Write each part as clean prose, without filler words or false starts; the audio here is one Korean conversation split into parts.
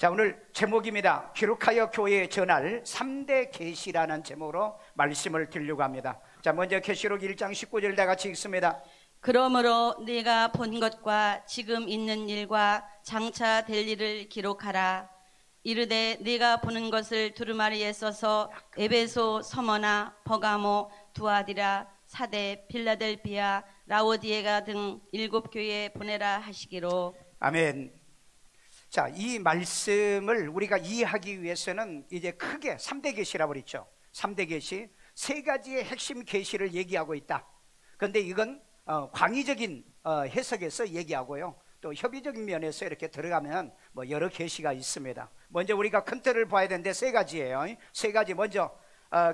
자, 오늘 제목입니다. 기록하여 교회에 전할 3대 계시라는 제목으로 말씀을 드리려고 합니다. 자, 먼저 계시록 1장 19절 다 같이 읽습니다. 그러므로 네가 본 것과 지금 있는 일과 장차 될 일을 기록하라. 이르되 네가 보는 것을 두루마리에 써서 에베소, 서머나, 버가모, 두아디라, 사대, 필라델피아, 라오디에가 등 7교회에 보내라 하시기로. 아멘. 자, 이 말씀을 우리가 이해하기 위해서는 이제 크게 3대 계시라고 그랬죠. 3대 계시, 3가지의 핵심 계시를 얘기하고 있다. 그런데 이건 광의적인 해석에서 얘기하고요, 또 협의적인 면에서 이렇게 들어가면 뭐 여러 계시가 있습니다. 먼저 우리가 큰 틀을 봐야 되는데 3가지예요. 3가지. 먼저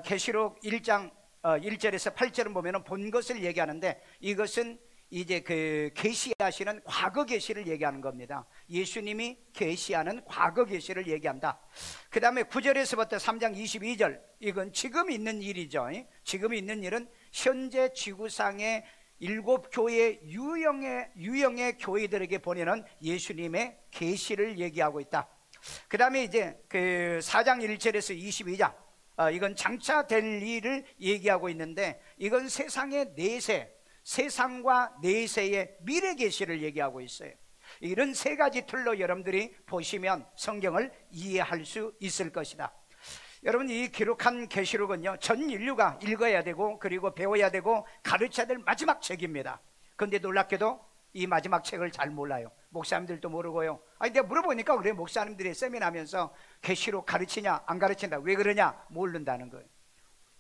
계시록 1장 1절에서 8절을 보면은 본 것을 얘기하는데, 이것은 이제 그 계시하시는 과거 계시를 얘기하는 겁니다. 예수님이 계시하는 과거 계시를 얘기한다. 그 다음에 9절에서부터 3장 22절, 이건 지금 있는 일이죠. 지금 있는 일은 현재 지구상의 7교회 유형의 교회들에게 보내는 예수님의 계시를 얘기하고 있다. 그 다음에 이제 그 4장 1절에서 22장, 이건 장차 될 일을 얘기하고 있는데, 이건 세상의 내세, 세상과 내세의 미래 계시를 얘기하고 있어요. 이런 3가지 틀로 여러분들이 보시면 성경을 이해할 수 있을 것이다. 여러분, 이 기록한 계시록은요, 전 인류가 읽어야 되고 그리고 배워야 되고 가르쳐야 될 마지막 책입니다. 그런데 놀랍게도 이 마지막 책을 잘 몰라요. 목사님들도 모르고요. 아니, 내가 물어보니까 그래, 목사님들이 세미나하면서 계시록 가르치냐 안 가르친다, 왜 그러냐, 모른다는 거예요.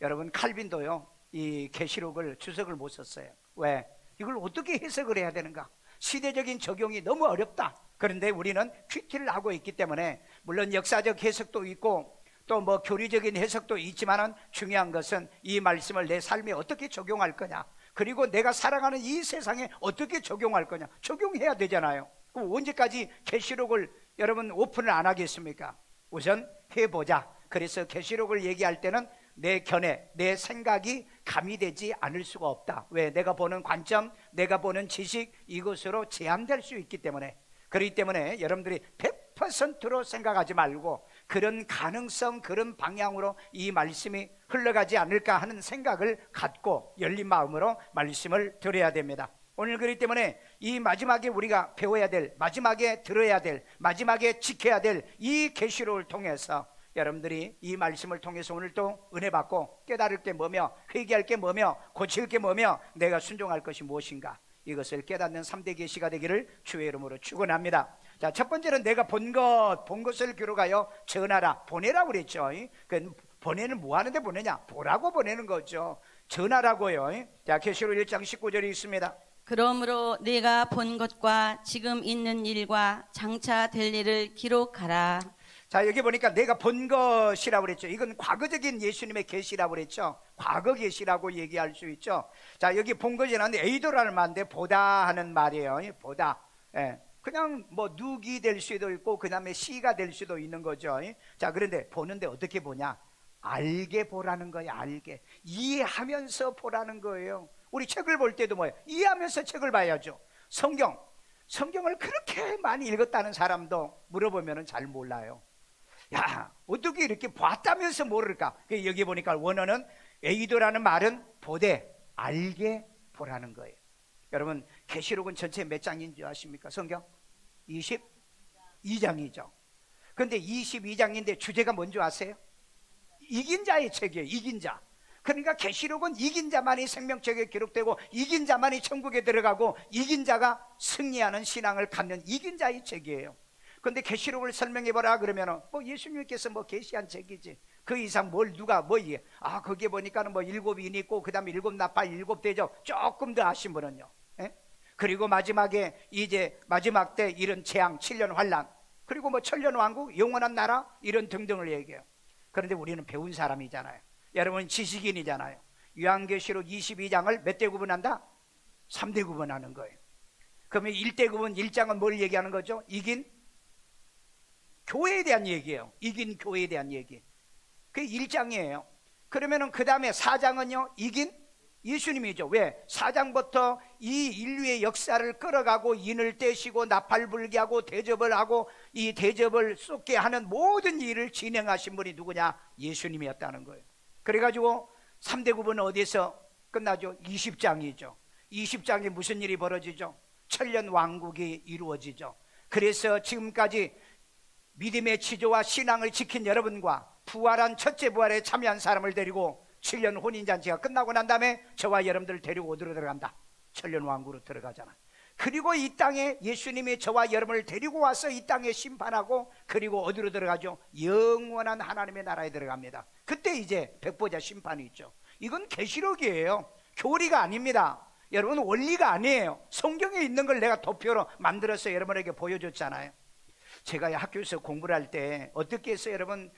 여러분, 칼빈도요, 이 계시록을 주석을 못 썼어요. 왜? 이걸 어떻게 해석을 해야 되는가? 시대적인 적용이 너무 어렵다. 그런데 우리는 퀴티를 하고 있기 때문에, 물론 역사적 해석도 있고 또 뭐 교리적인 해석도 있지만은 중요한 것은 이 말씀을 내 삶에 어떻게 적용할 거냐, 그리고 내가 살아가는 이 세상에 어떻게 적용할 거냐, 적용해야 되잖아요. 그럼 언제까지 계시록을 여러분 오픈을 안 하겠습니까? 우선 해보자. 그래서 계시록을 얘기할 때는 내 견해, 내 생각이 가미되지 않을 수가 없다. 왜? 내가 보는 관점, 내가 보는 지식, 이것으로 제한될 수 있기 때문에. 그렇기 때문에 여러분들이 100%로 생각하지 말고 그런 가능성, 그런 방향으로 이 말씀이 흘러가지 않을까 하는 생각을 갖고 열린 마음으로 말씀을 들어야 됩니다. 오늘 그렇기 때문에 이 마지막에 우리가 배워야 될, 마지막에 들어야 될, 마지막에 지켜야 될 이 계시록을 통해서 여러분들이 이 말씀을 통해서 오늘 또 은혜 받고 깨달을 게 뭐며, 회개할 게 뭐며, 고칠 게 뭐며, 내가 순종할 것이 무엇인가, 이것을 깨닫는 3대 계시가 되기를 주의 이름으로 축원합니다. 자, 첫 번째는 내가 본 것을 기록하여 전하라. 보내라고 그랬죠. 그 보내는 뭐 하는데 보내냐? 보라고 보내는 거죠. 전하라고요. 자, 계시록 1장 19절이 있습니다. 그러므로 네가 본 것과 지금 있는 일과 장차 될 일을 기록하라. 자, 여기 보니까 내가 본 것이라고 그랬죠. 이건 과거적인 예수님의 계시라고 그랬죠. 과거 계시라고 얘기할 수 있죠. 자, 여기 본 것이라는 에이도라는 말인데 보다 하는 말이에요. 보다. 예. 그냥 뭐 누기 될 수도 있고 그 다음에 시가 될 수도 있는 거죠. 자, 그런데 보는데 어떻게 보냐? 알게 보라는 거예요. 알게. 이해하면서 보라는 거예요. 우리 책을 볼 때도 뭐예요? 이해하면서 책을 봐야죠. 성경을 그렇게 많이 읽었다는 사람도 물어보면 잘 몰라요. 야, 어떻게 이렇게 봤다면서 모를까? 여기 보니까 원어는 에이도라는 말은 보되, 알게 보라는 거예요. 여러분, 계시록은 전체 몇 장인 줄 아십니까? 성경 22장이죠. 그런데 22장인데 주제가 뭔지 아세요? 이긴 자의 책이에요. 이긴 자. 그러니까 계시록은 이긴 자만이 생명책에 기록되고 이긴 자만이 천국에 들어가고 이긴 자가 승리하는 신앙을 갖는 이긴 자의 책이에요. 그런데 계시록을 설명해보라 그러면 뭐 예수님께서 뭐 계시한 책이지, 그 이상 뭘 누가 뭐 이게, 아, 거기에 보니까는 뭐 7인이 있고 그 다음에 7나팔 7대접 조금 더 아신 분은요, 예? 그리고 마지막에 이제 마지막 때 이런 재앙 7년 환란, 그리고 뭐 천년왕국, 영원한 나라, 이런 등등을 얘기해요. 그런데 우리는 배운 사람이잖아요. 여러분 지식인이잖아요. 요한계시록 22장을 몇 대 구분한다? 3대 구분하는 거예요. 그러면 1대 구분 1장은 뭘 얘기하는 거죠? 이긴 교회에 대한 얘기예요. 이긴 교회에 대한 얘기. 그게 1장이에요. 그러면은 그 다음에 4장은요, 이긴 예수님이죠. 왜? 사장부터 이 인류의 역사를 끌어가고 인을 떼시고 나팔 불게 하고 대접을 하고 이 대접을 쏟게 하는 모든 일을 진행하신 분이 누구냐? 예수님이었다는 거예요. 그래가지고 3대 구분은 어디서 끝나죠? 20장이죠 20장에 무슨 일이 벌어지죠? 천년 왕국이 이루어지죠. 그래서 지금까지 믿음의 지조와 신앙을 지킨 여러분과 부활한 첫째 부활에 참여한 사람을 데리고 7년 혼인잔치가 끝나고 난 다음에 저와 여러분들을 데리고 어디로 들어간다? 천년 왕국으로 들어가잖아. 그리고 이 땅에 예수님이 저와 여러분을 데리고 와서 이 땅에 심판하고, 그리고 어디로 들어가죠? 영원한 하나님의 나라에 들어갑니다. 그때 이제 백보자 심판이 있죠. 이건 계시록이에요. 교리가 아닙니다. 여러분, 원리가 아니에요. 성경에 있는 걸 내가 도표로 만들어서 여러분에게 보여줬잖아요. 제가 학교에서 공부를 할 때 어떻게 해서 여러분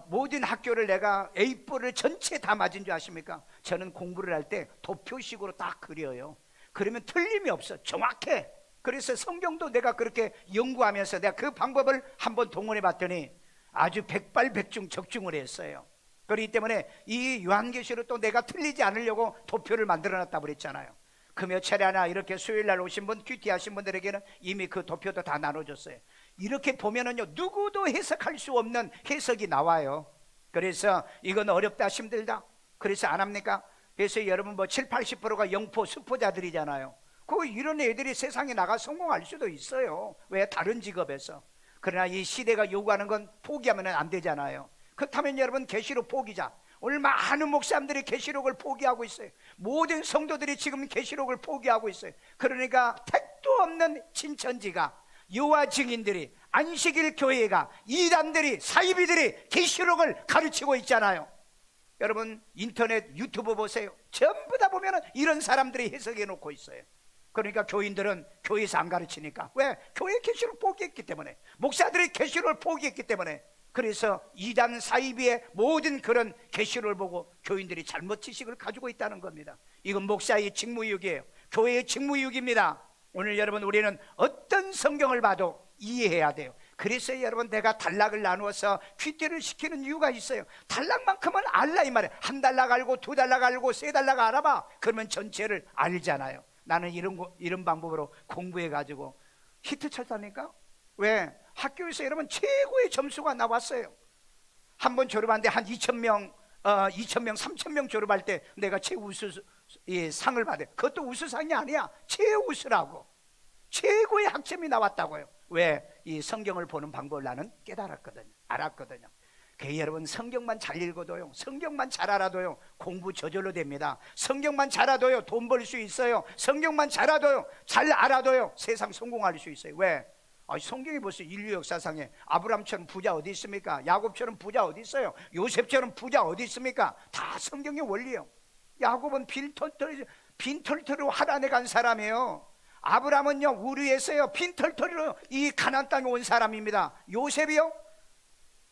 모든 학교를 내가 A4를 전체 다 맞은 줄 아십니까? 저는 공부를 할 때 도표식으로 딱 그려요. 그러면 틀림이 없어. 정확해. 그래서 성경도 내가 그렇게 연구하면서 내가 그 방법을 한번 동원해 봤더니 아주 백발백중 적중을 했어요. 그렇기 때문에 이 요한계시록 또 내가 틀리지 않으려고 도표를 만들어 놨다고 그랬잖아요. 그 몇 차례 하나 이렇게 수요일날 오신 분, 큐티 하신 분들에게는 이미 그 도표도 다 나눠줬어요. 이렇게 보면은요, 누구도 해석할 수 없는 해석이 나와요. 그래서 이건 어렵다, 힘들다, 그래서 안 합니까? 그래서 여러분 뭐 7, 80%가 영포, 수포자들이잖아요. 이런 애들이 세상에 나가 성공할 수도 있어요. 왜? 다른 직업에서. 그러나 이 시대가 요구하는 건 포기하면 안 되잖아요. 그렇다면 여러분, 계시록 포기자. 오늘 많은 목사님들이 계시록을 포기하고 있어요. 모든 성도들이 지금 계시록을 포기하고 있어요. 그러니까 택도 없는 친천지가, 여호와 증인들이, 안식일 교회가, 이단들이, 사이비들이 계시록을 가르치고 있잖아요. 여러분, 인터넷 유튜브 보세요. 전부 다 보면 이런 사람들이 해석해 놓고 있어요. 그러니까 교인들은 교회에서 안 가르치니까. 왜? 교회 계시록 포기했기 때문에, 목사들이 계시록을 포기했기 때문에. 그래서 이단 사이비의 모든 그런 계시록을 보고 교인들이 잘못 지식을 가지고 있다는 겁니다. 이건 목사의 직무유기예요. 교회의 직무유기입니다. 오늘 여러분, 우리는 어떤 성경을 봐도 이해해야 돼요. 그래서 여러분, 내가 단락을 나누어서 퀴즈를 시키는 이유가 있어요. 단락만큼은 알라 이 말이에요. 한 단락 알고, 두 단락 알고, 세 단락 알아봐. 그러면 전체를 알잖아요. 나는 이런 방법으로 공부해가지고 히트 쳤다니까. 왜? 학교에서 여러분 최고의 점수가 나왔어요. 한 번 졸업하는데 한 2,000명, 3,000명 졸업할 때 내가 최우수 상을 받아요. 그것도 우수상이 아니야. 최우수라고. 최고의 학점이 나왔다고요. 왜? 이 성경을 보는 방법을 나는 깨달았거든요. 알았거든요. 여러분, 성경만 잘 읽어도요, 성경만 잘 알아도요, 공부 저절로 됩니다. 성경만 잘 알아도요, 돈 벌 수 있어요. 성경만 잘 알아도요, 잘 알아도요, 세상 성공할 수 있어요. 왜? 성경이 벌써 인류 역사상에 아브람처럼 부자 어디 있습니까? 야곱처럼 부자 어디 있어요? 요셉처럼 부자 어디 있습니까? 다 성경의 원리예요. 야곱은 빈털터리로 하란에 간 사람이에요. 아브람은요, 우르에서요, 빈털터리로 이 가나안 땅에 온 사람입니다. 요셉이요,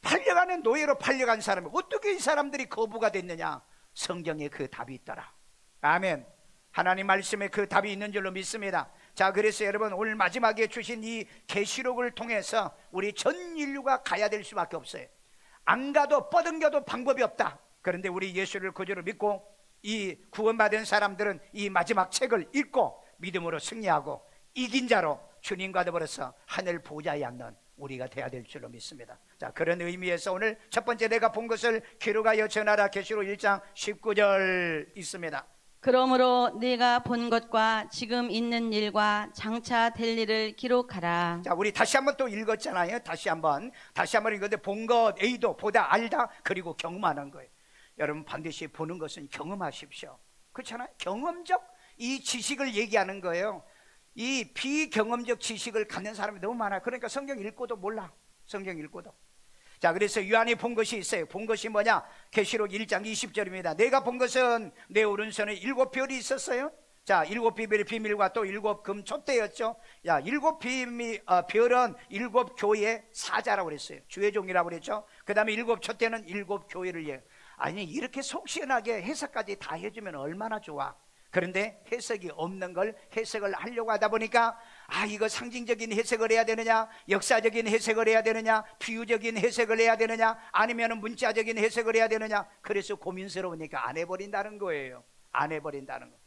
팔려가는 노예로 팔려간 사람이에요. 어떻게 이 사람들이 거부가 됐느냐? 성경에 그 답이 있더라. 아멘. 하나님 말씀에 그 답이 있는 줄로 믿습니다. 자, 그래서 여러분, 오늘 마지막에 주신 이 계시록을 통해서 우리 전 인류가 가야 될 수밖에 없어요. 안 가도 뻗은겨도 방법이 없다. 그런데 우리 예수를 구주로 믿고 이 구원받은 사람들은 이 마지막 책을 읽고 믿음으로 승리하고 이긴 자로 주님과 더불어서 하늘 보좌에 앉는 우리가 돼야 될 줄로 믿습니다. 자, 그런 의미에서 오늘 첫 번째 내가 본 것을 기록하여 전하라. 계시록 1장 19절 있습니다. 그러므로 네가 본 것과 지금 있는 일과 장차 될 일을 기록하라. 자, 우리 다시 한번 또 읽었잖아요. 다시 한번 읽었는데, 본 것 A도 보다 알다, 그리고 경험하는 거예요. 여러분, 반드시 보는 것은 경험하십시오. 그렇잖아요. 경험적 이 지식을 얘기하는 거예요. 이 비경험적 지식을 갖는 사람이 너무 많아요. 그러니까 성경 읽고도 몰라. 성경 읽고도. 자, 그래서 요한이 본 것이 있어요. 본 것이 뭐냐? 계시록 1장 20절입니다. 내가 본 것은 내 오른손에 7별이 있었어요. 자, 7비밀의 비밀과 또 7금 촛대였죠. 야, 7별은 7교회의 사자라고 그랬어요. 주의종이라고 그랬죠. 그 다음에 7촛대는 7교회를 얘기해요. 아니, 이렇게 속 시원하게 해석까지 다 해주면 얼마나 좋아. 그런데 해석이 없는 걸 해석을 하려고 하다 보니까, 이거 상징적인 해석을 해야 되느냐, 역사적인 해석을 해야 되느냐, 비유적인 해석을 해야 되느냐, 아니면 문자적인 해석을 해야 되느냐, 그래서 고민스러우니까 안 해버린다는 거예요. 안 해버린다는 거.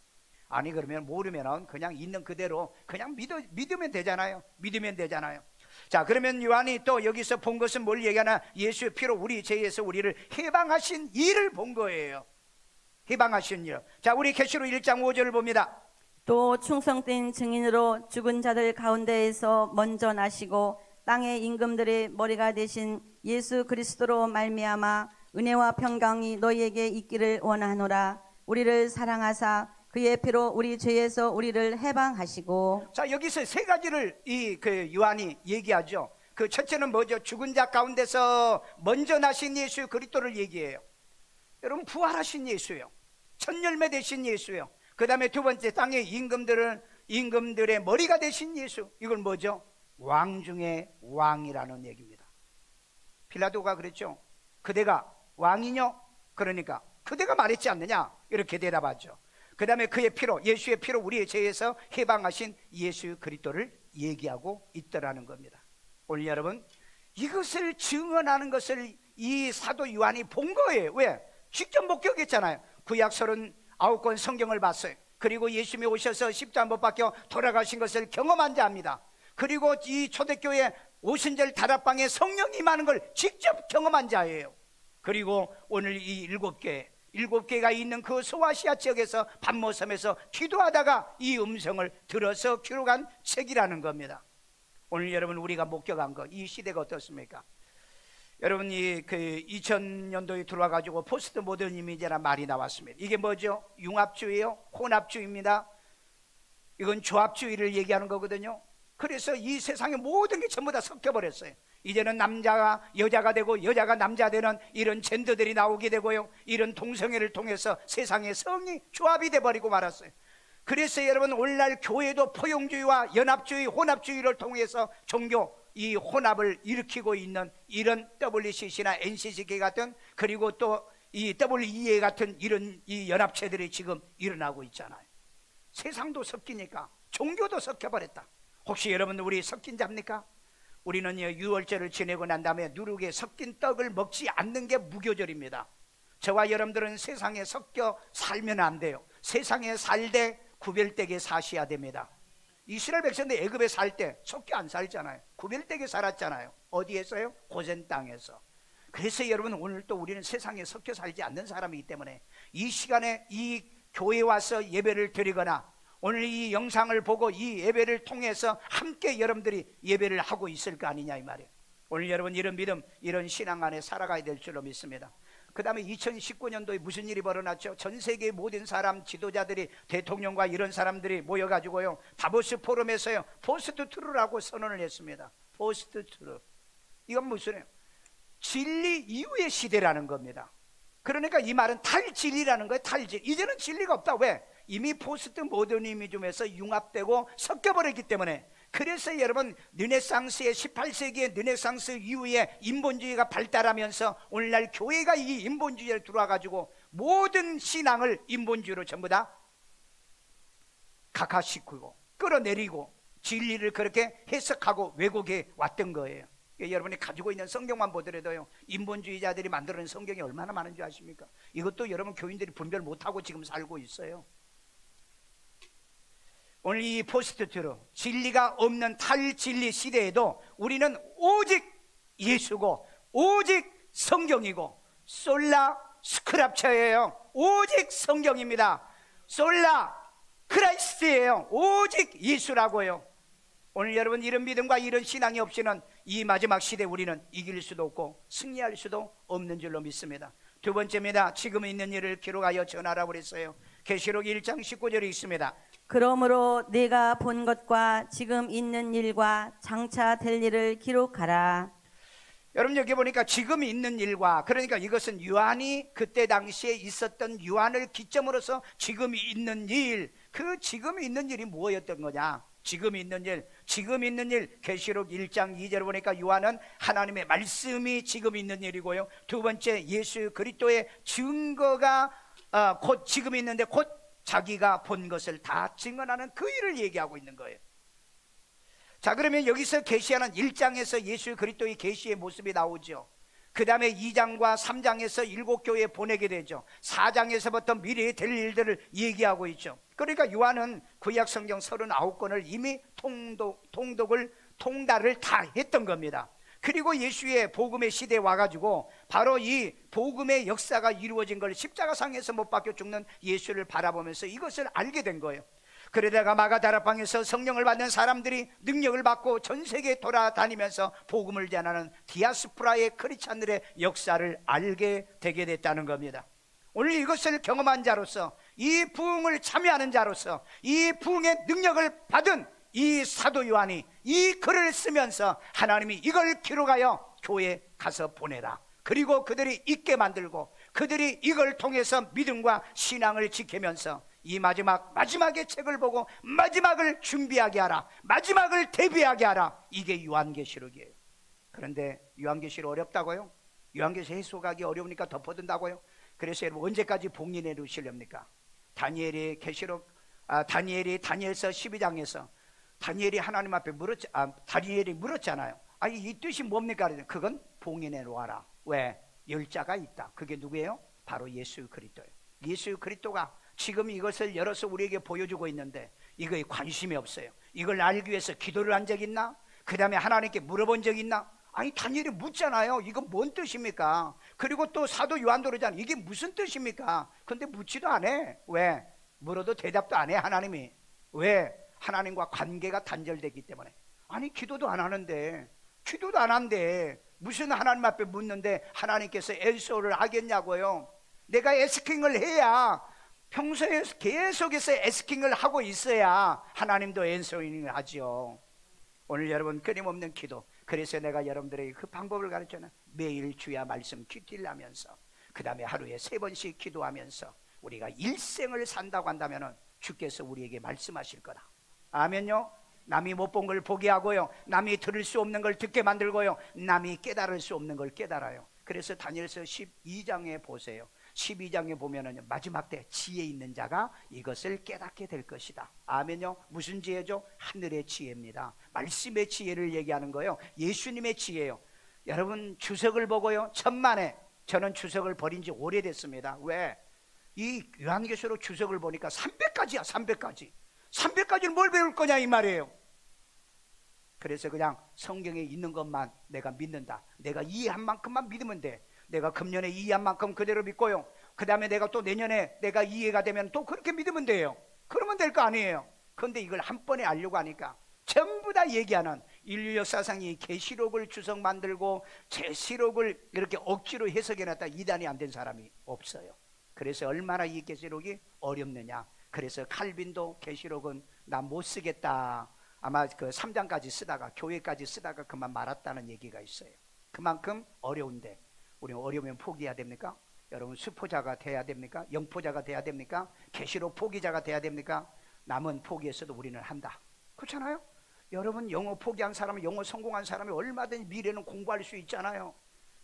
아니 그러면 모르면 그냥 있는 그대로 그냥 믿으면 되잖아요. 믿으면 되잖아요. 자, 그러면 요한이 또 여기서 본 것은 뭘 얘기하나? 예수의 피로 우리 죄에서 우리를 해방하신 일을 본 거예요. 해방하신 일. 자, 우리 계시록 1장 5절을 봅니다. 또 충성된 증인으로 죽은 자들 가운데에서 먼저 나시고 땅의 임금들의 머리가 되신 예수 그리스도로 말미암아 은혜와 평강이 너희에게 있기를 원하노라. 우리를 사랑하사 그의 피로 우리 죄에서 우리를 해방하시고. 자, 여기서 세 가지를 요한이 얘기하죠. 그 첫째는 뭐죠? 죽은 자 가운데서 먼저 나신 예수 그리스도를 얘기해요. 여러분, 부활하신 예수요, 첫 열매 되신 예수요. 그 다음에 두 번째, 땅의 임금들의 머리가 되신 예수. 이건 뭐죠? 왕 중에 왕이라는 얘기입니다. 빌라도가 그랬죠. 그대가 왕이뇨? 그러니까 그대가 말했지 않느냐? 이렇게 대답하죠. 그 다음에 그의 피로, 예수의 피로 우리의 죄에서 해방하신 예수 그리스도를 얘기하고 있더라는 겁니다. 오늘 여러분, 이것을 증언하는 것을 이 사도 요한이 본 거예요. 왜? 직접 목격했잖아요. 구약 39권 성경을 봤어요. 그리고 예수님이 오셔서 십자가 못 박혀 돌아가신 것을 경험한 자입니다. 그리고 이 초대교회 오순절 다락방에 성령이 임하는 걸 직접 경험한 자예요. 그리고 오늘 이 일곱 개가 있는 그 소아시아 지역에서 밤모섬에서 기도하다가 이 음성을 들어서 기록한 책이라는 겁니다. 오늘 여러분, 우리가 목격한 것, 이 시대가 어떻습니까? 여러분, 2000년도에 들어와가지고 포스트 모더니즘이라는 말이 나왔습니다. 이게 뭐죠? 융합주의요? 혼합주의입니다. 이건 조합주의를 얘기하는 거거든요. 그래서 이 세상의 모든 게 전부 다 섞여버렸어요. 이제는 남자가 여자가 되고 여자가 남자 되는 이런 젠더들이 나오게 되고요, 이런 동성애를 통해서 세상의 성이 조합이 돼버리고 말았어요. 그래서 여러분, 오늘날 교회도 포용주의와 연합주의, 혼합주의를 통해서 종교 이 혼합을 일으키고 있는 이런 WCC나 NCCK 같은, 그리고 또 이 WEA 같은 이런 이 연합체들이 지금 일어나고 있잖아요. 세상도 섞이니까 종교도 섞여버렸다. 혹시 여러분, 우리 섞인 자입니까? 우리는 유월절을 지내고 난 다음에 누룩에 섞인 떡을 먹지 않는 게 무교절입니다. 저와 여러분들은 세상에 섞여 살면 안 돼요. 세상에 살되 구별되게 사셔야 됩니다. 이스라엘 백성들 애굽에 살 때 섞여 안 살잖아요. 구별되게 살았잖아요. 어디에서요? 고센 땅에서. 그래서 여러분, 오늘 또 우리는 세상에 섞여 살지 않는 사람이기 때문에 이 시간에 이 교회에 와서 예배를 드리거나 오늘 이 영상을 보고 이 예배를 통해서 함께 여러분들이 예배를 하고 있을 거 아니냐 이 말이에요. 오늘 여러분, 이런 믿음, 이런 신앙 안에 살아가야 될 줄로 믿습니다. 그 다음에 2019년도에 무슨 일이 벌어났죠? 전 세계의 모든 사람, 지도자들이, 대통령과 이런 사람들이 모여가지고요, 다보스 포럼에서요, 포스트 트루라고 선언을 했습니다. 포스트 트루. 이건 무슨이에요? 진리 이후의 시대라는 겁니다. 그러니까 이 말은 탈진리라는 거예요. 탈진. 이제는 진리가 없다. 왜? 이미 포스트 모더니즘에서 융합되고 섞여버렸기 때문에. 그래서 여러분, 르네상스의 18세기의 르네상스 이후에 인본주의가 발달하면서 오늘날 교회가 이 인본주의에 들어와가지고 모든 신앙을 인본주의로 전부 다 각화시키고 끌어내리고 진리를 그렇게 해석하고 왜곡해 왔던 거예요. 여러분이 가지고 있는 성경만 보더라도요, 인본주의자들이 만들어낸 성경이 얼마나 많은 줄 아십니까? 이것도 여러분 교인들이 분별 못하고 지금 살고 있어요. 오늘 이 포스트 트루, 진리가 없는 탈진리 시대에도 우리는 오직 예수고 오직 성경이고 솔라 스크랍처예요. 오직 성경입니다. 솔라 크라이스트예요. 오직 예수라고요. 오늘 여러분, 이런 믿음과 이런 신앙이 없이는 이 마지막 시대 우리는 이길 수도 없고 승리할 수도 없는 줄로 믿습니다. 두 번째입니다. 지금 있는 일을 기록하여 전하라고 그랬어요. 계시록 1장 19절에 있습니다. 그러므로 네가 본 것과 지금 있는 일과 장차 될 일을 기록하라. 여러분, 여기 보니까 지금 있는 일과, 그러니까 이것은 요한이 그때 당시에 있었던 요한을 기점으로서 지금 있는 일, 그 지금 있는 일이 뭐였던 거냐? 지금 있는 일, 계시록 1장 2절을 보니까 요한은 하나님의 말씀이 지금 있는 일이고요, 두 번째 예수 그리스도의 증거가 곧 지금 있는데 곧 자기가 본 것을 다 증언하는 그 일을 얘기하고 있는 거예요. 자, 그러면 여기서 계시하는 1장에서 예수 그리스도의 계시의 모습이 나오죠. 그 다음에 2장과 3장에서 7교회에 보내게 되죠. 4장에서부터 미래에 될 일들을 얘기하고 있죠. 그러니까 요한은 구약 성경 39권을 이미 통달을 다 했던 겁니다. 그리고 예수의 복음의 시대에 와가지고 바로 이 복음의 역사가 이루어진 걸 십자가상에서 못 박혀 죽는 예수를 바라보면서 이것을 알게 된 거예요. 그러다가 마가다락방에서 성령을 받는 사람들이 능력을 받고 전 세계에 돌아다니면서 복음을 전하는 디아스포라의 크리스찬들의 역사를 알게 되게 됐다는 겁니다. 오늘 이것을 경험한 자로서, 이 부흥을 참여하는 자로서, 이 부흥의 능력을 받은 이 사도 요한이 이 글을 쓰면서 하나님이 이걸 기록하여 교회에 가서 보내라, 그리고 그들이 잊게 만들고 그들이 이걸 통해서 믿음과 신앙을 지키면서 이 마지막의 책을 보고 마지막을 준비하게 하라, 마지막을 대비하게 하라. 이게 요한계시록이에요. 그런데 요한계시록 어렵다고요? 요한계시록 해석하기 어려우니까 덮어둔다고요? 그래서 여러분 언제까지 복리 내두시렵니까? 다니엘이 다니엘서 12장에서 다니엘이 하나님 앞에 다니엘이 물었잖아요. 아니 이 뜻이 뭡니까? 그건 복리 내놓아라. 왜? 열자가 있다. 그게 누구예요? 바로 예수 그리스도예요. 예수 그리스도가 지금 이것을 열어서 우리에게 보여주고 있는데 이거에 관심이 없어요. 이걸 알기 위해서 기도를 한 적 있나? 그 다음에 하나님께 물어본 적 있나? 아니 다니엘이 묻잖아요. 이거 뭔 뜻입니까? 그리고 또 사도 요한도 그러잖아요. 이게 무슨 뜻입니까? 근데 묻지도 않아. 왜? 물어도 대답도 안 해 하나님이. 왜? 하나님과 관계가 단절되기 때문에. 아니 기도도 안 하는데 무슨 하나님 앞에 묻는데 하나님께서 앤서를 하겠냐고요. 내가 에스킹을 해야, 평소에 계속해서 에스킹을 하고 있어야 하나님도 앤서링을 하죠. 오늘 여러분 끊임없는 기도. 그래서 내가 여러분들에게 그 방법을 가르쳐는 매일 주야 말씀 깃들하면서 그 다음에 하루에 3번씩 기도하면서 우리가 일생을 산다고 한다면 주께서 우리에게 말씀하실 거다. 아멘요. 남이 못 본 걸 보게 하고요, 남이 들을 수 없는 걸 듣게 만들고요, 남이 깨달을 수 없는 걸 깨달아요. 그래서 다니엘서 12장에 보세요. 12장에 보면은 마지막 때 지혜 있는 자가 이것을 깨닫게 될 것이다. 아멘요. 무슨 지혜죠? 하늘의 지혜입니다. 말씀의 지혜를 얘기하는 거예요. 예수님의 지혜예요. 여러분 주석을 보고요, 천만에 저는 주석을 버린 지 오래됐습니다. 왜? 이 요한계시록 주석을 보니까 300가지야. 300가지를 뭘 배울 거냐 이 말이에요. 그래서 그냥 성경에 있는 것만 내가 믿는다. 내가 이해한 만큼만 믿으면 돼. 내가 금년에 이해한 만큼 그대로 믿고요, 그 다음에 내가 또 내년에 내가 이해가 되면 또 그렇게 믿으면 돼요. 그러면 될 거 아니에요. 그런데 이걸 한 번에 알려고 하니까 전부 다 얘기하는, 인류 역사상이 계시록을 주석 만들고 계시록을 이렇게 억지로 해석해놨다 이단이 안 된 사람이 없어요. 그래서 얼마나 이 계시록이 어렵느냐. 그래서 칼빈도 계시록은 나 못 쓰겠다, 아마 그 3장까지 쓰다가 교회까지 쓰다가 그만 말았다는 얘기가 있어요. 그만큼 어려운데 우리 어려우면 포기해야 됩니까? 여러분 수포자가 돼야 됩니까? 영포자가 돼야 됩니까? 계시록 포기자가 돼야 됩니까? 남은 포기했어도 우리는 한다. 그렇잖아요? 여러분 영어 포기한 사람은, 영어 성공한 사람이 얼마든지 미래는 공부할 수 있잖아요.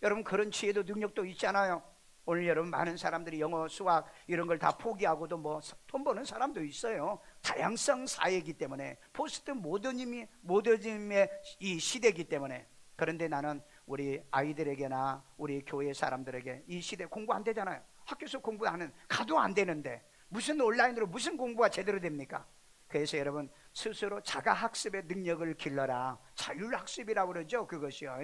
여러분 그런 지혜도 능력도 있잖아요. 오늘 여러분 많은 사람들이 영어 수학 이런 걸 다 포기하고도 뭐 돈 버는 사람도 있어요. 다양성 사회이기 때문에, 포스트 모더니즘의 이 시대이기 때문에. 그런데 나는 우리 아이들에게나 우리 교회 사람들에게 이 시대 공부 안 되잖아요. 학교에서 공부하는 가도 안 되는데 무슨 온라인으로 무슨 공부가 제대로 됩니까? 그래서 여러분 스스로 자가학습의 능력을 길러라. 자율학습이라고 그러죠. 그것이요,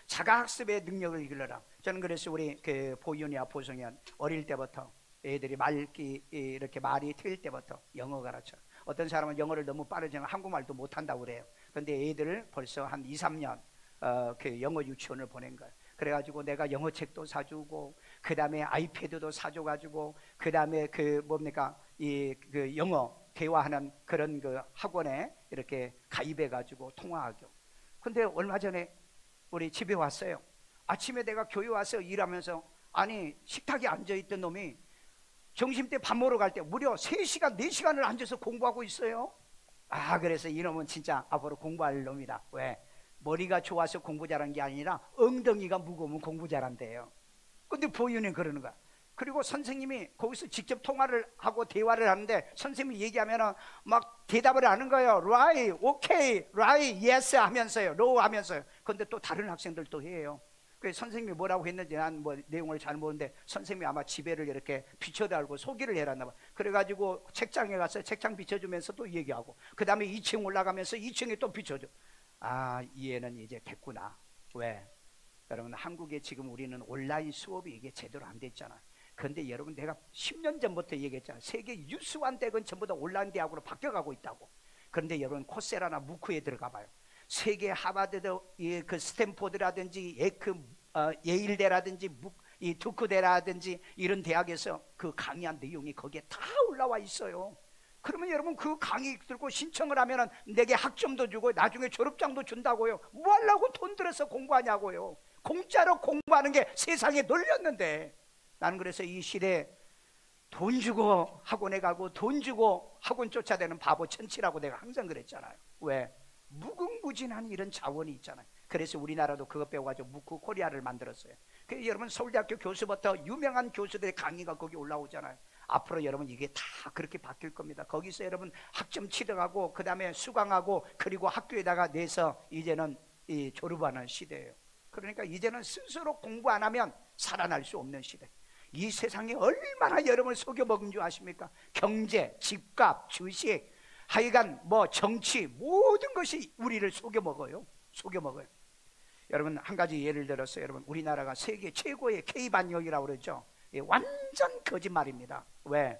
자가학습의 능력을 길러라. 저는 그래서 우리 그 보윤이와 보성이한 어릴 때부터 애들이 이렇게 말이 트일 때부터 영어 가르쳐. 어떤 사람은 영어를 너무 빠르지만 한국말도 못한다고 그래요. 그런데 애들을 벌써 한 2, 3년 그 영어 유치원을 보낸 거예요. 그래가지고 내가 영어 책도 사주고, 그 다음에 아이패드도 사줘가지고, 그 다음에 그 영어 대화하는 그런 그 학원에 이렇게 가입해가지고 통화하고. 근데 얼마 전에 우리 집에 왔어요. 아침에 내가 교회 와서 일하면서, 아니 식탁에 앉아있던 놈이 점심때 밥 먹으러 갈 때 무려 3시간 4시간을 앉아서 공부하고 있어요. 그래서 이놈은 진짜 앞으로 공부할 놈이다. 왜? 머리가 좋아서 공부 잘한 게 아니라 엉덩이가 무거우면 공부 잘한대요. 근데 보윤이 그러는 거야. 그리고 선생님이 거기서 직접 통화를 하고 대화를 하는데 선생님이 얘기하면 막 대답을 하는 거예요. right, okay, right, yes 하면서요, no 하면서요. 근데 또 다른 학생들도 해요. 그 선생님이 뭐라고 했는지 난 뭐 내용을 잘 모르는데 선생님이 아마 지배를 이렇게 비춰달고 소개를 해놨나 봐. 그래가지고 책장에 가서 책장 비춰주면서 또 얘기하고, 그 다음에 2층 올라가면서 2층에 또 비춰줘. 아, 이해는 이제 됐구나. 왜? 여러분, 한국에 지금 우리는 온라인 수업이 이게 제대로 안 됐잖아. 그런데 여러분, 내가 10년 전부터 얘기했잖아. 세계 유수한 대학은 전부 다 온라인 대학으로 바뀌어가고 있다고. 그런데 여러분, 코세라나 무크에 들어가 봐요. 세계 하버드, 그 스탠포드라든지 예일대라든지 이 두크대라든지 이런 대학에서 그 강의한 내용이 거기에 다 올라와 있어요. 그러면 여러분, 그 강의 들고 신청을 하면은 내게 학점도 주고 나중에 졸업장도 준다고요. 뭐 하려고 돈 들여서 공부하냐고요. 공짜로 공부하는 게 세상에 널렸는데, 나는 그래서 이 시대에 돈 주고 학원에 가고 돈 주고 학원 쫓아대는 바보 천치라고 내가 항상 그랬잖아요. 왜? 무궁무진한 이런 자원이 있잖아요. 그래서 우리나라도 그것 배워가지고 무크 코리아를 만들었어요. 그래서 여러분, 서울대학교 교수부터 유명한 교수들의 강의가 거기 올라오잖아요. 앞으로 여러분 이게 다 그렇게 바뀔 겁니다. 거기서 여러분 학점 취득하고 그 다음에 수강하고 그리고 학교에다가 내서 이제는 이 졸업하는 시대예요. 그러니까 이제는 스스로 공부 안 하면 살아날 수 없는 시대. 이 세상에 얼마나 여러분을 속여먹은 줄 아십니까? 경제, 집값, 주식, 하여간 뭐 정치, 모든 것이 우리를 속여먹어요. 속여먹어요. 여러분, 한 가지 예를 들어서 여러분, 우리나라가 세계 최고의 K반역이라고 그러죠. 예, 완전 거짓말입니다. 왜?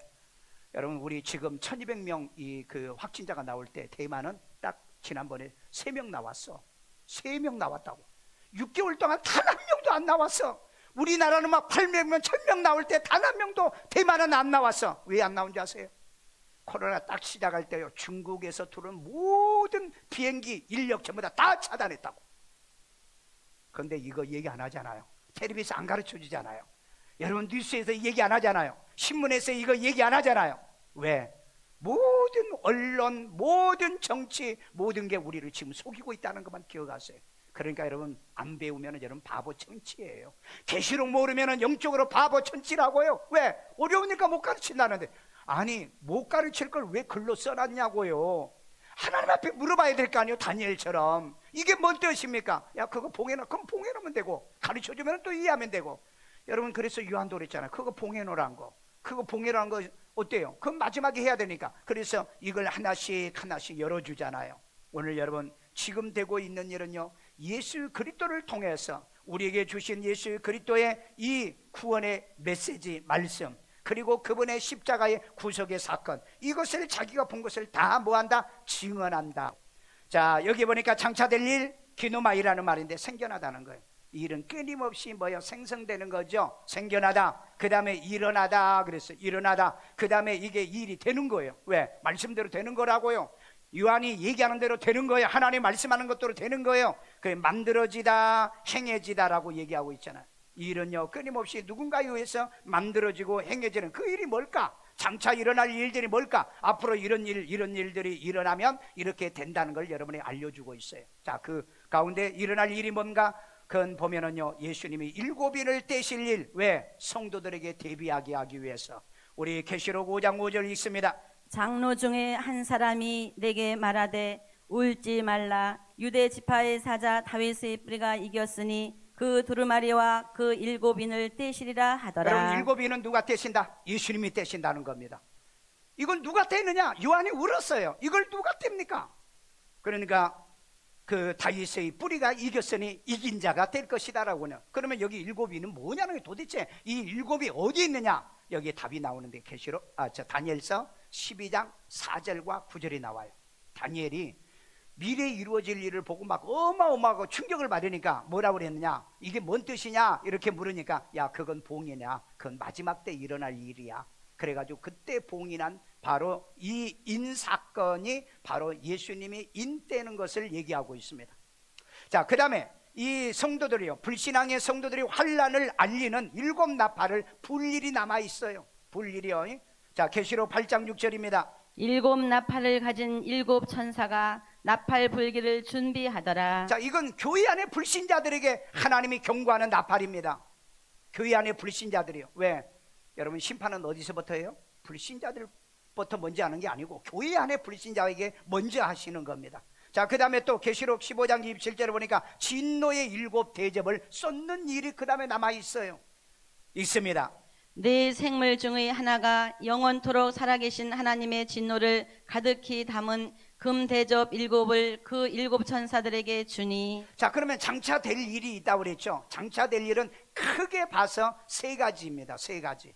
여러분, 우리 지금 1200명 그 확진자가 나올 때 대만은 딱 지난번에 3명 나왔어. 3명 나왔다고. 6개월 동안 단 한 명도 안 나왔어. 우리나라는 막 800명, 1000명 나올 때 단 한 명도 대만은 안 나왔어. 왜 안 나온 줄 아세요? 코로나 딱 시작할 때요, 중국에서 들어온 모든 비행기 인력 전부 다 차단했다고. 그런데 이거 얘기 안 하잖아요. 텔레비에서 안 가르쳐 주잖아요. 여러분, 뉴스에서 얘기 안 하잖아요. 신문에서 이거 얘기 안 하잖아요. 왜? 모든 언론, 모든 정치, 모든 게 우리를 지금 속이고 있다는 것만 기억하세요. 그러니까 여러분, 안 배우면 여러분 바보 천치예요. 계시록 모르면 영적으로 바보 천치라고요. 왜? 어려우니까 못 가르친다는데. 아니, 못 가르칠 걸 왜 글로 써놨냐고요. 하나님 앞에 물어봐야 될 거 아니에요. 다니엘처럼. 이게 뭔 뜻입니까? 야, 그거 봉해놔. 그럼 봉해놓으면 되고, 가르쳐주면 또 이해하면 되고. 여러분, 그래서 요한도 그랬잖아요. 그거 봉해놓으란 거. 그거 봉해놓은 거 어때요? 그건 마지막에 해야 되니까. 그래서 이걸 하나씩 하나씩 열어주잖아요. 오늘 여러분, 지금 되고 있는 일은요, 예수 그리스도를 통해서 우리에게 주신 예수 그리스도의 이 구원의 메시지, 말씀, 그리고 그분의 십자가의 구속의 사건, 이것을 자기가 본 것을 다 뭐한다? 증언한다. 자, 여기 보니까 장차될 일, 기노마이라는 말인데 생겨나다는 거예요. 이 일은 끊임없이 뭐요? 생성되는 거죠. 생겨나다. 그 다음에 일어나다. 그래서 일어나다. 그 다음에 이게 일이 되는 거예요. 왜? 말씀대로 되는 거라고요. 요한이 얘기하는 대로 되는 거예요. 하나님 말씀하는 것대로 되는 거예요. 그 만들어지다, 행해지다라고 얘기하고 있잖아요. 이 일은요, 끊임없이 누군가에 의해서 만들어지고 행해지는 그 일이 뭘까? 장차 일어날 일들이 뭘까? 앞으로 이런 일들이 일어나면 이렇게 된다는 걸 여러분이 알려주고 있어요. 자, 그 가운데 일어날 일이 뭔가? 그건 보면은요, 예수님이 7인을 떼실 일. 왜? 성도들에게 대비하게 하기 위해서. 우리 계시록 5장 5절 읽습니다. 장로 중에 한 사람이 내게 말하되 울지 말라. 유대 지파의 사자 다윗의 뿌리가 이겼으니 그 두루마리와 그 7인을 떼시리라 하더라. 여러분, 7인은 누가 떼신다? 예수님이 떼신다는 겁니다. 이걸 누가 떼느냐? 요한이 울었어요. 이걸 누가 뗍니까? 그러니까 그 다윗의 뿌리가 이겼으니 이긴 자가 될 것이다라고는. 그러면 여기 7인은 뭐냐는 게 도대체 이 7이 어디 있느냐? 여기 답이 나오는데 계시록 다니엘서 12장 4절과 9절이 나와요. 다니엘이 미래에 이루어질 일을 보고 막 어마어마하고 충격을 받으니까 뭐라고 그랬느냐? 이게 뭔 뜻이냐? 이렇게 물으니까 야, 그건 봉이냐? 그건 마지막 때 일어날 일이야. 그래가지고 그때 봉인한 바로 이 인사건이 바로 예수님이 인떼는 것을 얘기하고 있습니다. 자, 그 다음에 이 성도들이요, 불신앙의 성도들이 환난을 알리는 7 나팔을 불 일이 남아 있어요. 불 일이요. 자, 계시록 8장 6절입니다. 7 나팔을 가진 7 천사가 나팔 불기를 준비하더라. 자, 이건 교회 안에 불신자들에게 하나님이 경고하는 나팔입니다. 교회 안에 불신자들이요. 왜? 여러분, 심판은 어디서부터 해요? 불신자들부터 먼저 하는 게 아니고 교회 안에 불신자에게 먼저 하시는 겁니다. 자, 그 다음에 또 계시록 15장 27절에 보니까 진노의 7 대접을 쏟는 일이 그 다음에 남아있어요. 있습니다. 네 생물 중의 하나가 영원토록 살아계신 하나님의 진노를 가득히 담은 금 대접 7을 그 7 천사들에게 주니. 자, 그러면 장차될 일이 있다고 그랬죠. 장차될 일은 크게 봐서 3가지입니다. 3가지.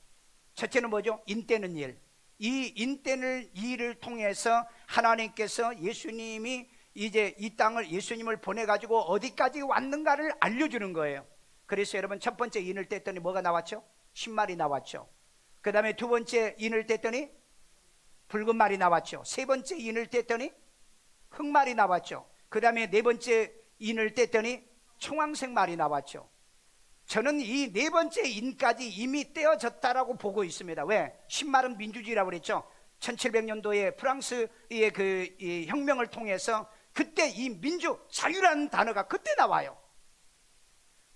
첫째는 뭐죠? 인때는 일. 이 인때는 일을 통해서 하나님께서 예수님이 이제 이 땅을 예수님을 보내가지고 어디까지 왔는가를 알려주는 거예요. 그래서 여러분 첫 번째 인을 뗐더니 뭐가 나왔죠? 신말이 나왔죠. 그 다음에 두 번째 인을 뗐더니 붉은 말이 나왔죠. 세 번째 인을 뗐더니 흑말이 나왔죠. 그 다음에 네 번째 인을 뗐더니 청황색 말이 나왔죠. 저는 이 네 번째 인까지 이미 떼어졌다라고 보고 있습니다. 왜? 신말은 민주주의라고 그랬죠. 1700년도에 프랑스의 이 혁명을 통해서 그때 이 민주, 자유라는 단어가 그때 나와요.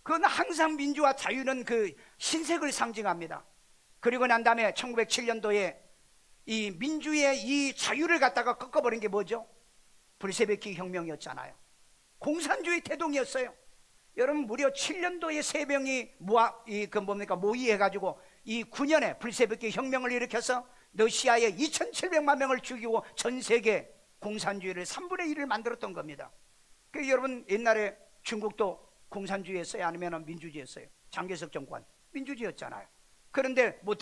그건 항상 민주와 자유는 그 신색을 상징합니다. 그리고 난 다음에 1907년도에 이 민주의 이 자유를 갖다가 꺾어버린 게 뭐죠? 불세베키 혁명이었잖아요. 공산주의 태동이었어요. 여러분 무려 7년도에 3명이 모의해가지고 이 9년에 불세베키 혁명을 일으켜서 러시아에 2700만 명을 죽이고 전 세계 공산주의를 3분의 1을 만들었던 겁니다. 그 여러분 옛날에 중국도 공산주의였어요? 아니면 민주주의였어요? 장개석 정권 민주주의였잖아요. 그런데 모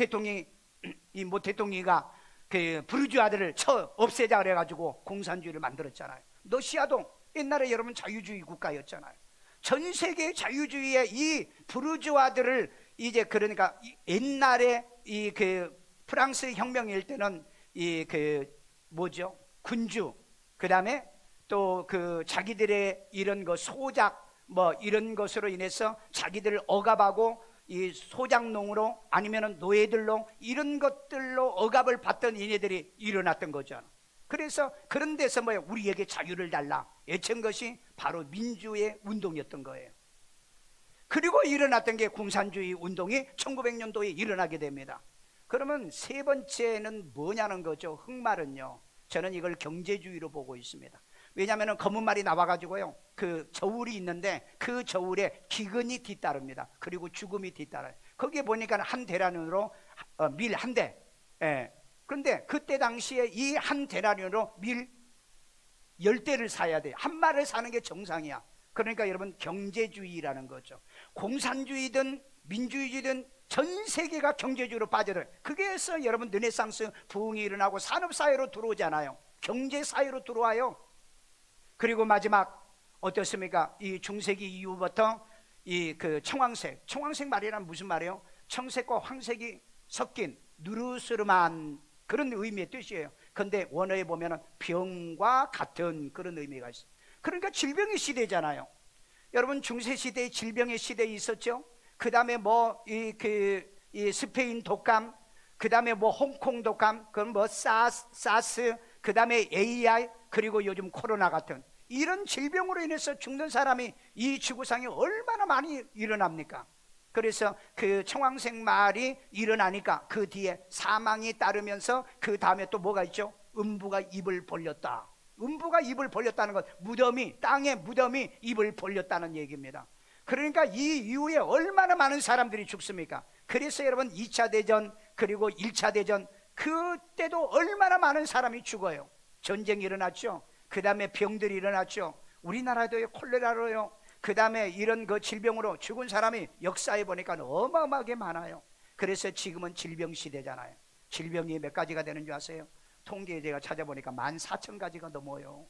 대통령이가 그 부르주아들을 없애자 그래가지고 공산주의를 만들었잖아요. 러시아도 옛날에 여러분 자유주의 국가였잖아요. 전 세계 자유주의의 이 부르주아들을 이제 그러니까 옛날에 이 그 프랑스 혁명일 때는 이 그 뭐죠? 군주, 그 다음에 또 그 자기들의 이런 거 소작 뭐 이런 것으로 인해서 자기들을 억압하고 이 소작농으로 아니면은 노예들로 이런 것들로 억압을 받던 얘네들이 일어났던 거죠. 그래서 그런 데서 뭐예요? 우리에게 자유를 달라 외친 것이 바로 민주의 운동이었던 거예요. 그리고 일어났던 게 공산주의 운동이 1900년도에 일어나게 됩니다. 그러면 세 번째는 뭐냐는 거죠. 흑말은요, 저는 이걸 경제주의로 보고 있습니다. 왜냐하면 검은 말이 나와가지고요, 그 저울이 있는데 그 저울에 기근이 뒤따릅니다. 그리고 죽음이 뒤따라요. 거기에 보니까 한 데나리온으로 밀 한 대. 그런데 그때 당시에 이 한 데나리온으로 밀 10대를 사야 돼요. 한 말을 사는 게 정상이야. 그러니까 여러분 경제주의라는 거죠. 공산주의든 민주주의든 전 세계가 경제주의로 빠져들어요. 그게서 여러분 르네상스 부흥이 일어나고 산업사회로 들어오잖아요. 경제사회로 들어와요. 그리고 마지막 어떻습니까? 이 중세기 이후부터 이 그 청황색 말이란 무슨 말이에요? 청색과 황색이 섞인 누르스름한 그런 의미의 뜻이에요. 근데 원어에 보면은 병과 같은 그런 의미가 있어요. 그러니까 질병의 시대잖아요. 여러분 중세 시대에 질병의 시대에 있었죠. 그 다음에 뭐 이 스페인 독감, 그 다음에 뭐 홍콩 독감, 그럼 뭐 사스, 그 다음에 AI, 그리고 요즘 코로나 같은 이런 질병으로 인해서 죽는 사람이 이 지구상에 얼마나 많이 일어납니까? 그래서 그 청황색 말이 일어나니까 그 뒤에 사망이 따르면서 그 다음에 또 뭐가 있죠? 음부가 입을 벌렸다. 음부가 입을 벌렸다는 것, 무덤이, 땅의 무덤이 입을 벌렸다는 얘기입니다. 그러니까 이 이후에 얼마나 많은 사람들이 죽습니까? 그래서 여러분 2차 대전 그리고 1차 대전 그때도 얼마나 많은 사람이 죽어요. 전쟁이 일어났죠. 그 다음에 병들이 일어났죠. 우리나라도요 콜레라로요. 그 다음에 이런 그 질병으로 죽은 사람이 역사에 보니까 어마어마하게 많아요. 그래서 지금은 질병 시대잖아요. 질병이 몇 가지가 되는 줄 아세요? 통계에 제가 찾아보니까 14,000가지가 넘어요.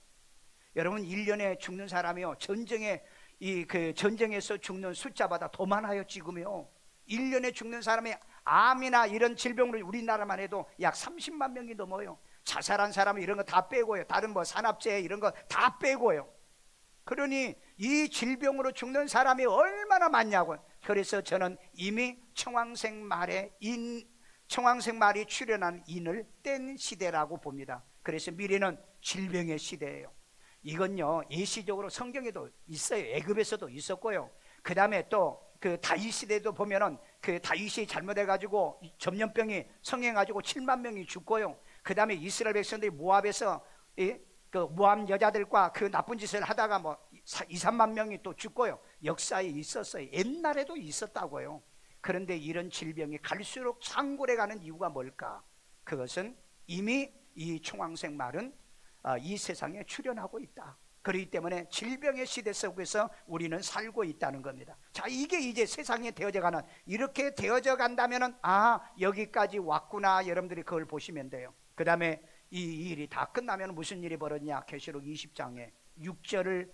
여러분 1년에 죽는 사람이요, 전쟁에서 죽는 숫자보다 더 많아요. 지금요 1년에 죽는 사람이 암이나 이런 질병으로 우리나라만 해도 약 30만 명이 넘어요. 자살한 사람은 이런 거 다 빼고요, 다른 뭐 산업재해 이런 거 다 빼고요. 그러니 이 질병으로 죽는 사람이 얼마나 많냐고요. 그래서 저는 이미 청황색 말이 출현한 인을 뗀 시대라고 봅니다. 그래서 미래는 질병의 시대예요. 이건요 예시적으로 성경에도 있어요. 애굽에서도 있었고요. 그 다음에 또 그 다윗 시대도 보면은 그 다윗이 잘못해가지고 전염병이 성행해가지고 7만 명이 죽고요. 그 다음에 이스라엘 백성들이 모압에서 그 모함 여자들과 그 나쁜 짓을 하다가 뭐 2, 3만 명이 또 죽고요. 역사에 있었어요. 옛날에도 있었다고요. 그런데 이런 질병이 갈수록 창궐해 가는 이유가 뭘까? 그것은 이미 이 총왕생 말은 이 세상에 출현하고 있다. 그렇기 때문에 질병의 시대 속에서 우리는 살고 있다는 겁니다. 자, 이게 이제 세상에 되어져 가는, 이렇게 되어져 간다면은 여기까지 왔구나. 여러분들이 그걸 보시면 돼요. 그 다음에 이 일이 다 끝나면 무슨 일이 벌어지냐? 계시록 20장에 6절을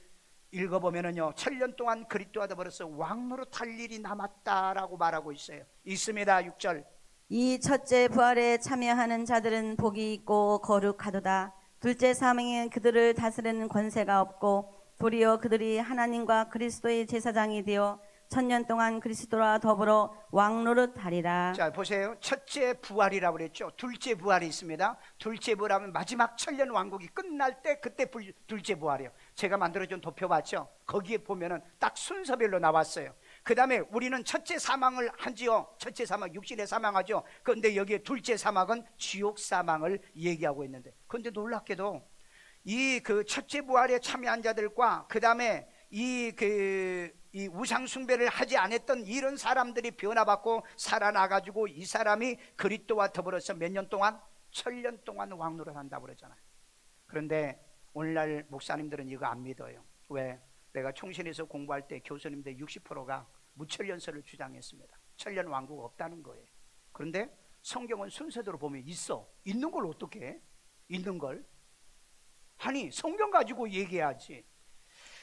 읽어보면은요, 1000년 동안 그리스도와 더불어서 왕노릇 할 일이 남았다라고 말하고 있어요. 있습니다. 6절. 이 첫째 부활에 참여하는 자들은 복이 있고 거룩하도다. 둘째 사망은 그들을 다스리는 권세가 없고 도리어 그들이 하나님과 그리스도의 제사장이 되어 1000년 동안 그리스도와 더불어 왕노릇하리라. 자, 보세요. 첫째 부활이라고 그랬죠. 둘째 부활이 있습니다. 둘째 부활하면 마지막 1000년 왕국이 끝날 때, 그때 둘째 부활이에요. 제가 만들어준 도표 봤죠? 거기에 보면은 딱 순서별로 나왔어요. 그 다음에 우리는 첫째 사망을 하지요. 첫째 사망, 육신의 사망하죠. 그런데 여기에 둘째 사망은 지옥 사망을 얘기하고 있는데, 그런데 놀랍게도 이 그 첫째 부활에 참여한 자들과 그 다음에 이 우상 숭배를 하지 않았던 이런 사람들이 변화받고 살아나가지고 이 사람이 그리스도와 더불어서 몇 년 동안? 1000년 동안 왕노릇 한다고 그러잖아요. 그런데 오늘날 목사님들은 이거 안 믿어요. 왜? 내가 총신에서 공부할 때 교수님들 60%가 무천년설을 주장했습니다. 1000년 왕국 없다는 거예요. 그런데 성경은 순서대로 보면 있는 걸 어떻게 해? 있는 걸? 아니, 성경 가지고 얘기해야지.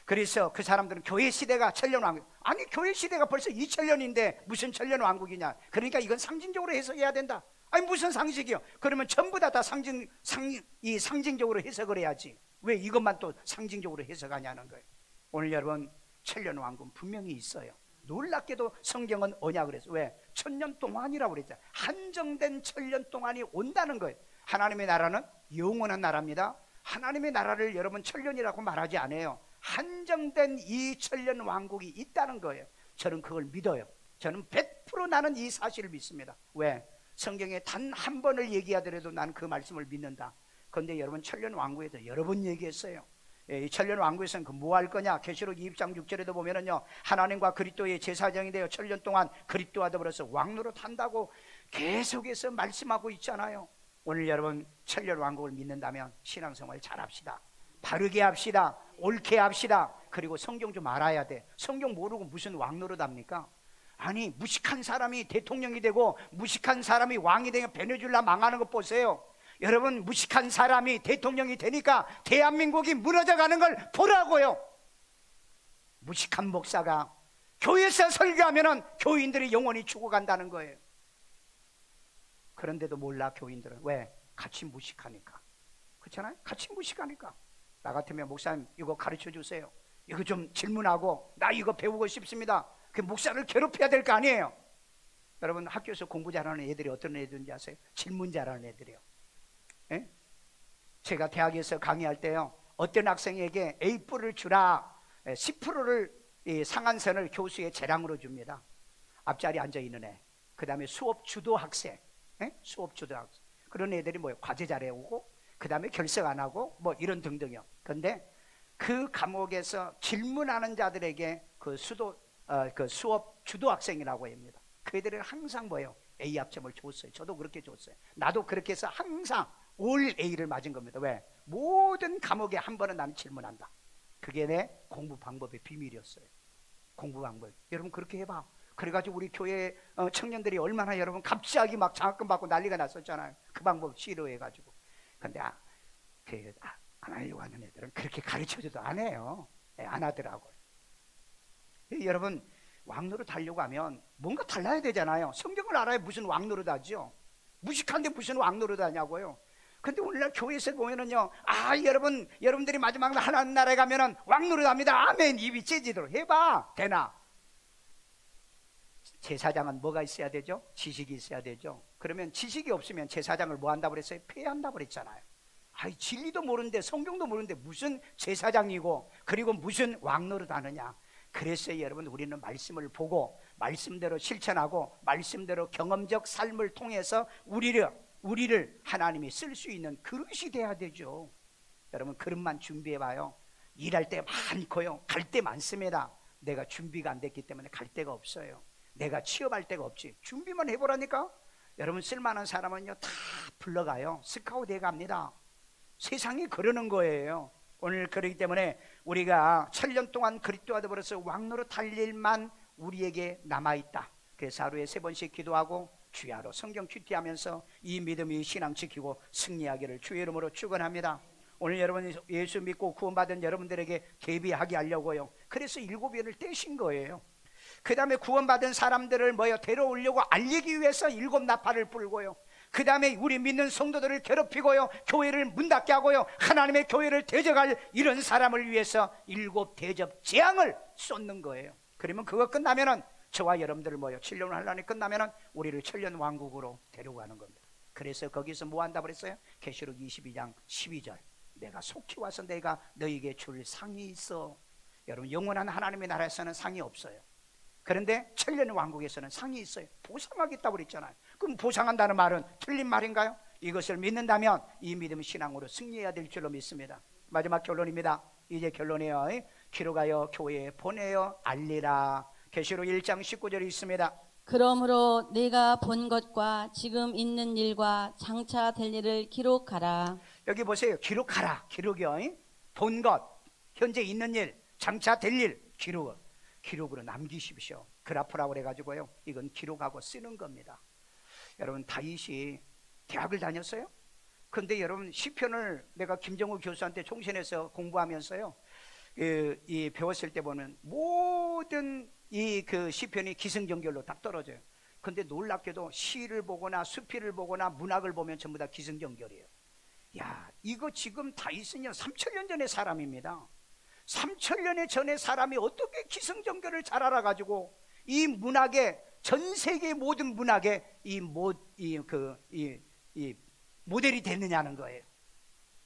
그래서 그 사람들은 교회 시대가 1000년 왕국, 아니 교회 시대가 벌써 2000년인데 무슨 1000년 왕국이냐. 그러니까 이건 상징적으로 해석해야 된다. 아니 무슨 상식이요? 그러면 전부 다 상징적으로 해석을 해야지. 왜 이것만 또 상징적으로 해석하냐는 거예요. 오늘 여러분, 1000년 왕국은 분명히 있어요. 놀랍게도 성경은 언약을 해서, 왜? 1000년 동안이라고 그랬잖아요. 한정된 1000년 동안이 온다는 거예요. 하나님의 나라는 영원한 나라입니다. 하나님의 나라를 여러분 1000년이라고 말하지 않아요. 한정된 이 1000년 왕국이 있다는 거예요. 저는 그걸 믿어요. 저는 100% 나는 이 사실을 믿습니다. 왜? 성경에 단 한 번을 얘기하더라도 나는 그 말씀을 믿는다. 그런데 여러분, 1000년 왕국에서 여러 번 얘기했어요. 이 1000년 왕국에서는 그 뭐 할 거냐? 계시록 20장 6절에도 보면은요, 하나님과 그리스도의 제사장이 되어 1000년 동안 그리스도와 더불어서 왕노릇 한다고 계속해서 말씀하고 있잖아요. 오늘 여러분, 1000년 왕국을 믿는다면 신앙생활 잘합시다. 바르게 합시다. 옳게 합시다. 그리고 성경 좀 알아야 돼. 성경 모르고 무슨 왕노릇 합니까? 아니, 무식한 사람이 대통령이 되고 무식한 사람이 왕이 되면 베네수엘라 망하는 거 보세요. 여러분, 무식한 사람이 대통령이 되니까 대한민국이 무너져가는 걸 보라고요. 무식한 목사가 교회에서 설교하면 교인들이 영원히 죽어간다는 거예요. 그런데도 몰라, 교인들은. 왜? 같이 무식하니까. 그렇잖아요? 같이 무식하니까. 나 같으면 목사님 이거 가르쳐 주세요. 이거 좀 질문하고 나 이거 배우고 싶습니다. 그 목사를 괴롭혀야 될 거 아니에요. 여러분, 학교에서 공부 잘하는 애들이 어떤 애들인지 아세요? 질문 잘하는 애들이요. 예? 제가 대학에서 강의할 때요, 어떤 학생에게 A뿔을 주라, 10%를 상한선을 교수의 재량으로 줍니다. 앞자리에 앉아있는 애, 그 다음에 수업 주도 학생, 수업 주도 학생, 그런 애들이 뭐예요? 과제 잘해오고 그 다음에 결석 안 하고 뭐 이런 등등이요. 그런데 그 과목에서 질문하는 자들에게 그 수업 주도 학생이라고 합니다. 그 애들은 항상 뭐예요? A 합점을 줬어요. 저도 그렇게 줬어요. 나도 그렇게 해서 항상 올 A를 맞은 겁니다. 왜? 모든 과목에 한 번은 나는 질문한다. 그게 내 공부 방법의 비밀이었어요. 공부 방법. 여러분 그렇게 해봐. 그래가지고 우리 교회 청년들이 얼마나 여러분 갑자기 막 장학금 받고 난리가 났었잖아요. 그 방법 싫어해가지고. 근데 안 하려고 하는 애들은 그렇게 가르쳐줘도 안 해요. 안 하더라고요. 여러분, 왕노릇 하려고 하면 뭔가 달라야 되잖아요. 성경을 알아야 무슨 왕노릇 하죠. 무식한데 무슨 왕노릇 하냐고요. 근데 오늘날 교회에서 보면은요, 여러분들이 마지막 날 하나님 나라에 가면은 왕노릇 합니다. 아멘. 입이 찢어지도록 해봐. 되나? 제사장은 뭐가 있어야 되죠? 지식이 있어야 되죠. 그러면 지식이 없으면 제사장을 뭐 한다고 그랬어요? 폐한다고 그랬잖아요. 진리도 모르는데 성경도 모르는데 무슨 제사장이고 그리고 무슨 왕노릇 하느냐. 그래서 여러분, 우리는 말씀을 보고 말씀대로 실천하고 말씀대로 경험적 삶을 통해서 우리를 하나님이 쓸 수 있는 그릇이 돼야 되죠. 여러분 그릇만 준비해봐요. 일할 때 많고요, 갈 때 많습니다. 내가 준비가 안 됐기 때문에 갈 데가 없어요. 내가 취업할 데가 없지. 준비만 해보라니까. 여러분 쓸만한 사람은요 다 불러가요. 스카우트해 갑니다. 세상이 그러는 거예요. 오늘 그렇기 때문에 우리가 7년 동안 그리스도와 더불어서 왕노릇 할 일만 우리에게 남아있다. 그래서 하루에 3번씩 기도하고 주야로 성경 큐티하면서 이 믿음이 신앙 지키고 승리하기를 주의 이름으로 축원합니다. 오늘 여러분 예수 믿고 구원받은 여러분들에게 대비하게 하려고요. 그래서 7예를 떼신 거예요. 그 다음에 구원받은 사람들을 데려오려고 알리기 위해서 7나팔을 불고요. 그 다음에 우리 믿는 성도들을 괴롭히고요, 교회를 문 닫게 하고요, 하나님의 교회를 대적할 이런 사람을 위해서 7 대접 재앙을 쏟는 거예요. 그러면 그거 끝나면은 저와 여러분들을 7년 환란이 끝나면은 우리를 천년 왕국으로 데려가는 겁니다. 그래서 거기서 뭐 한다고 그랬어요? 계시록 22장 12절. 내가 속히 와서 내가 너희에게 줄 상이 있어. 여러분 영원한 하나님의 나라에서는 상이 없어요. 그런데 천년 왕국에서는 상이 있어요. 보상하겠다고 그랬잖아요. 그럼 보상한다는 말은 틀린 말인가요? 이것을 믿는다면 이 믿음 신앙으로 승리해야 될 줄로 믿습니다. 마지막 결론입니다. 이제 결론이에요. 기록하여 교회에 보내어 알리라. 계시록 1장 19절이 있습니다. 그러므로 내가 본 것과 지금 있는 일과 장차 될 일을 기록하라. 여기 보세요. 기록하라. 기록이요. 본 것, 현재 있는 일, 장차 될 일, 기록으로 남기십시오. 그래프라고 그래가지고요, 이건 기록하고 쓰는 겁니다. 여러분 다윗이 대학을 다녔어요? 근데 여러분 시편을 내가 김정우 교수한테 총신해서 공부하면서요, 이 배웠을 때 보면 모든 이 그 시편이 기승전결로 다 떨어져요. 근데 놀랍게도 시를 보거나 수필을 보거나 문학을 보면 전부 다 기승전결이에요. 야, 이거 지금 다윗은요 3000년 전의 사람입니다. 3000년 전의 사람이 어떻게 기승전결을 잘 알아가지고 이 문학에, 전 세계 모든 문학에 이 모델이 됐느냐는 거예요.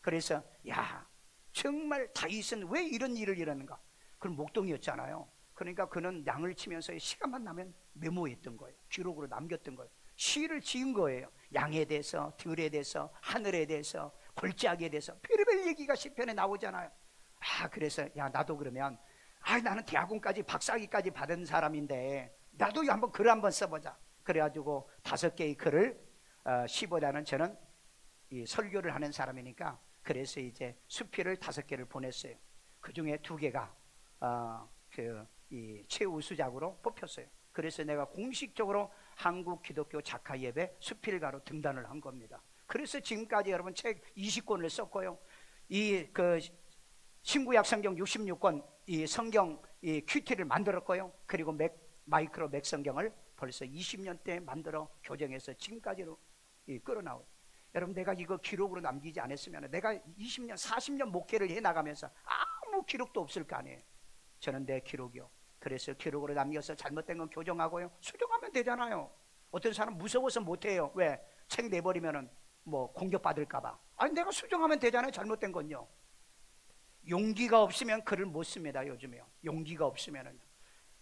그래서 야, 정말 다윗은 왜 이런 일을 일하는가? 그건 목동이었잖아요. 그러니까 그는 양을 치면서 시간만 나면 메모했던 거예요. 기록으로 남겼던 거예요. 시를 지은 거예요. 양에 대해서, 들에 대해서, 하늘에 대해서, 골짜기에 대해서 별의별 얘기가 시편에 나오잖아요. 그래서 야, 나도 그러면 나는 대학원까지 박사학위까지 받은 사람인데 나도 한번 글 한번 써보자. 그래가지고 5개의 글을 시보다는 저는 이 설교를 하는 사람이니까 그래서 이제 수필을 5개를 보냈어요. 그 중에 2개가 이 최우수작으로 뽑혔어요. 그래서 내가 공식적으로 한국 기독교 작가 예배 수필가로 등단을 한 겁니다. 그래서 지금까지 여러분 책 20권을 썼고요. 이 신구약 성경 66권 이 성경 이 큐티를 만들었고요. 그리고 마이크로 맥 성경을 벌써 20년대 만들어 교정해서 지금까지로 끌어나와요. 여러분 내가 이거 기록으로 남기지 않았으면 내가 20년 40년 목회를 해나가면서 아무 기록도 없을 거 아니에요. 저는 내 기록이요. 그래서 기록으로 남겨서 잘못된 건 교정하고요, 수정하면 되잖아요. 어떤 사람 무서워서 못해요. 왜? 책 내버리면은 공격받을까봐. 내가 수정하면 되잖아요. 잘못된 건요. 용기가 없으면 글을 못 씁니다. 요즘에요. 용기가 없으면은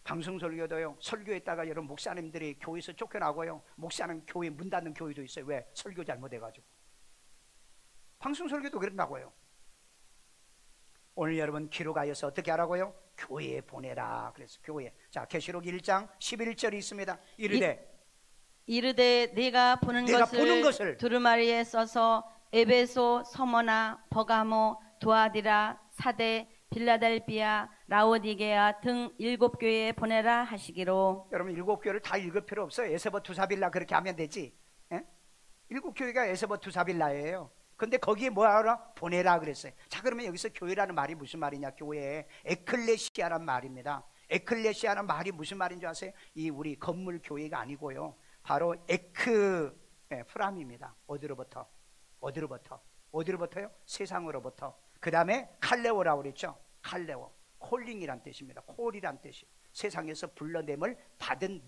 방송 설교도요, 설교했다가 여러분 목사님들이 교회에서 쫓겨나고요, 목사는 교회 문 닫는 교회도 있어요. 왜? 설교 잘못해가지고. 방송 설교도 그런다고요. 오늘 여러분 기록하여서 어떻게 하라고요? 교회에 보내라. 그래서 교회. 자, 계시록 1장 11절이 있습니다. 이르되 내가 보는 것을 두루마리에 써서 에베소, 서머나, 버가모, 도아디라, 사대, 빌라델비아, 라오디게아 등 7교회에 보내라 하시기로. 여러분 7교회를 다 읽을 필요 없어요. 에세버 두사빌라 그렇게 하면 되지. 7교회가 에세버 두사빌라예요. 근데 거기에 뭐하라? 보내라 그랬어요. 자, 그러면 여기서 교회라는 말이 무슨 말이냐? 교회, 에클레시아란 말입니다. 에클레시아는 말이 무슨 말인 줄 아세요? 이 우리 건물 교회가 아니고요, 바로 프람입니다. 어디로부터요? 세상으로부터. 그 다음에 칼레오라고 그랬죠. 칼레오, 콜링이란 뜻입니다. 콜이란 뜻이 세상에서 불러냄을 받은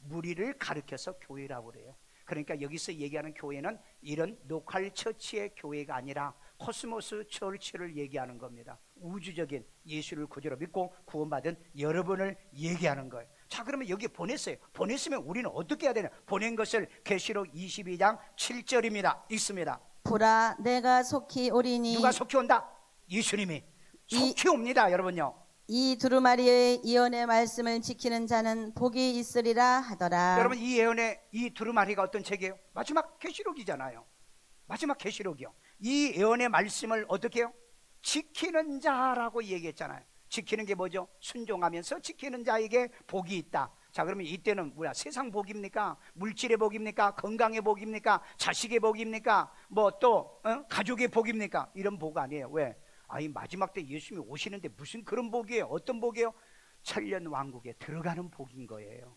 무리를 가르쳐서 교회라고 그래요. 그러니까 여기서 얘기하는 교회는 이런 로컬 처치의 교회가 아니라 코스모스 처치를 얘기하는 겁니다. 우주적인 예수를 구주로 믿고 구원받은 여러분을 얘기하는 거예요. 자, 그러면 여기 보냈어요. 보냈으면 우리는 어떻게 해야 되냐? 보낸 것을 계시록 22장 7절입니다. 읽습니다. 보라 내가 속히 오리니 누가 속히 온다? 예수님이 속히 옵니다, 여러분요. 이 두루마리의 예언의 말씀을 지키는 자는 복이 있으리라 하더라. 여러분, 이 예언의 이 두루마리가 어떤 책이에요? 마지막 계시록이잖아요. 마지막 계시록이요. 이 예언의 말씀을 어떻게 해요? 지키는 자라고 얘기했잖아요. 지키는 게 뭐죠? 순종하면서 지키는 자에게 복이 있다. 자, 그러면 이때는 뭐야? 세상 복입니까? 물질의 복입니까? 건강의 복입니까? 자식의 복입니까? 뭐 또 가족의 복입니까? 이런 복 아니에요. 왜? 이 마지막 때 예수님이 오시는데 무슨 그런 복이에요? 어떤 복이에요? 천년 왕국에 들어가는 복인 거예요.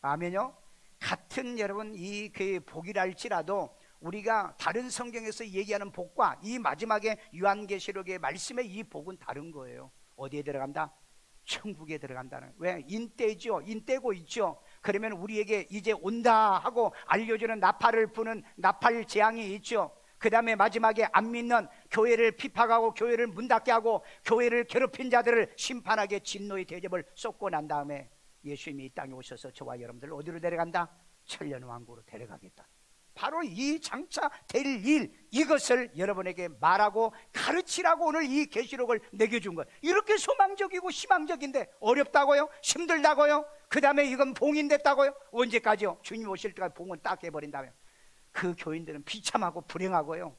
아멘요? 같은 여러분 이 그 복이랄지라도 우리가 다른 성경에서 얘기하는 복과 이 마지막에 요한계시록의 말씀의 이 복은 다른 거예요. 어디에 들어간다? 천국에 들어간다는. 왜? 인대죠. 인대고 있죠. 그러면 우리에게 이제 온다 하고 알려주는 나팔을 부는 나팔 재앙이 있죠. 그 다음에 마지막에 안 믿는 교회를 핍박하고 교회를 문 닫게 하고 교회를 괴롭힌 자들을 심판하게 진노의 대접을 쏟고 난 다음에 예수님이 이 땅에 오셔서 저와 여러분들을 어디로 데려간다? 천년왕국으로 데려가겠다. 바로 이 장차 될 일, 이것을 여러분에게 말하고 가르치라고 오늘 이 계시록을 내겨준 거예요. 이렇게 소망적이고 희망적인데 어렵다고요? 힘들다고요? 그 다음에 이건 봉인됐다고요? 언제까지요? 주님 오실 때까지 봉은 딱 해버린다면 그 교인들은 비참하고 불행하고요.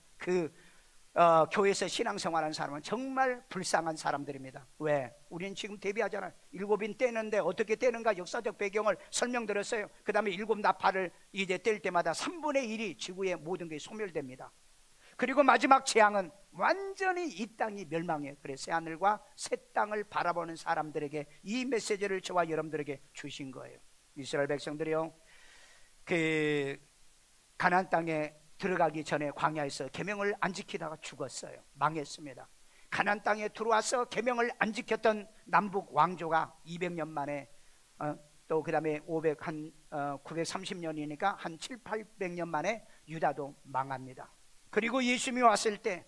교회에서 신앙생활하는 사람은 정말 불쌍한 사람들입니다. 왜? 우리는 지금 데뷔하잖아요. 7인 떼는데 어떻게 떼는가 역사적 배경을 설명드렸어요. 그 다음에 7 나팔을 이제 뗄 때마다 3분의 1이 지구의 모든 게 소멸됩니다. 그리고 마지막 재앙은 완전히 이 땅이 멸망해요. 그래서 새하늘과 새 땅을 바라보는 사람들에게 이 메시지를 저와 여러분들에게 주신 거예요. 이스라엘 백성들이요, 가나안 땅에 들어가기 전에 광야에서 계명을 안 지키다가 죽었어요. 망했습니다. 가나안 땅에 들어와서 계명을 안 지켰던 남북 왕조가 200년 만에 또 그 다음에 930년이니까 한 7, 800년 만에 유다도 망합니다. 그리고 예수님이 왔을 때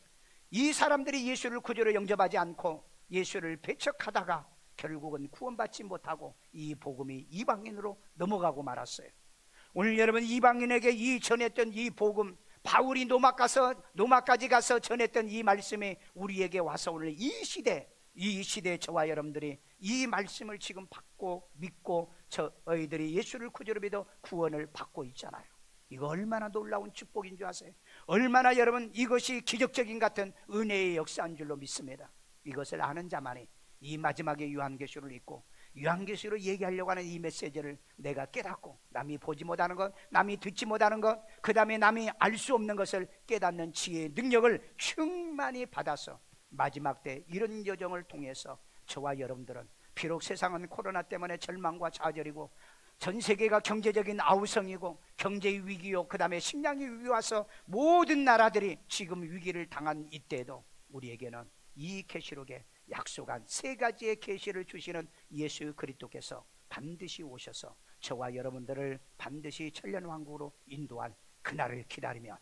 이 사람들이 예수를 구주로 영접하지 않고 예수를 배척하다가 결국은 구원받지 못하고 이 복음이 이방인으로 넘어가고 말았어요. 오늘 여러분 이방인에게 이 전했던 이 복음, 바울이 노마까지 가서 전했던 이 말씀이 우리에게 와서 오늘 이 시대 저와 여러분들이 이 말씀을 지금 받고 믿고 저희들이 예수를 구주로 믿어 구원을 받고 있잖아요. 이거 얼마나 놀라운 축복인 줄 아세요? 얼마나 여러분 이것이 기적적인 같은 은혜의 역사인 줄로 믿습니다. 이것을 아는 자만이 이 마지막에 요한계시록을 읽고 요한계시록으로 얘기하려고 하는 이 메시지를 내가 깨닫고 남이 보지 못하는 것, 남이 듣지 못하는 것, 그 다음에 남이 알 수 없는 것을 깨닫는 지혜의 능력을 충만히 받아서 마지막 때 이런 여정을 통해서 저와 여러분들은 비록 세상은 코로나 때문에 절망과 좌절이고 전 세계가 경제적인 아우성이고 경제의 위기요, 그 다음에 식량의 위기 와서 모든 나라들이 지금 위기를 당한 이때에도 우리에게는 이 계시록에 약속한 3가지의 계시를 주시는 예수 그리스도께서 반드시 오셔서 저와 여러분들을 반드시 천년왕국으로 인도할 그날을 기다리면,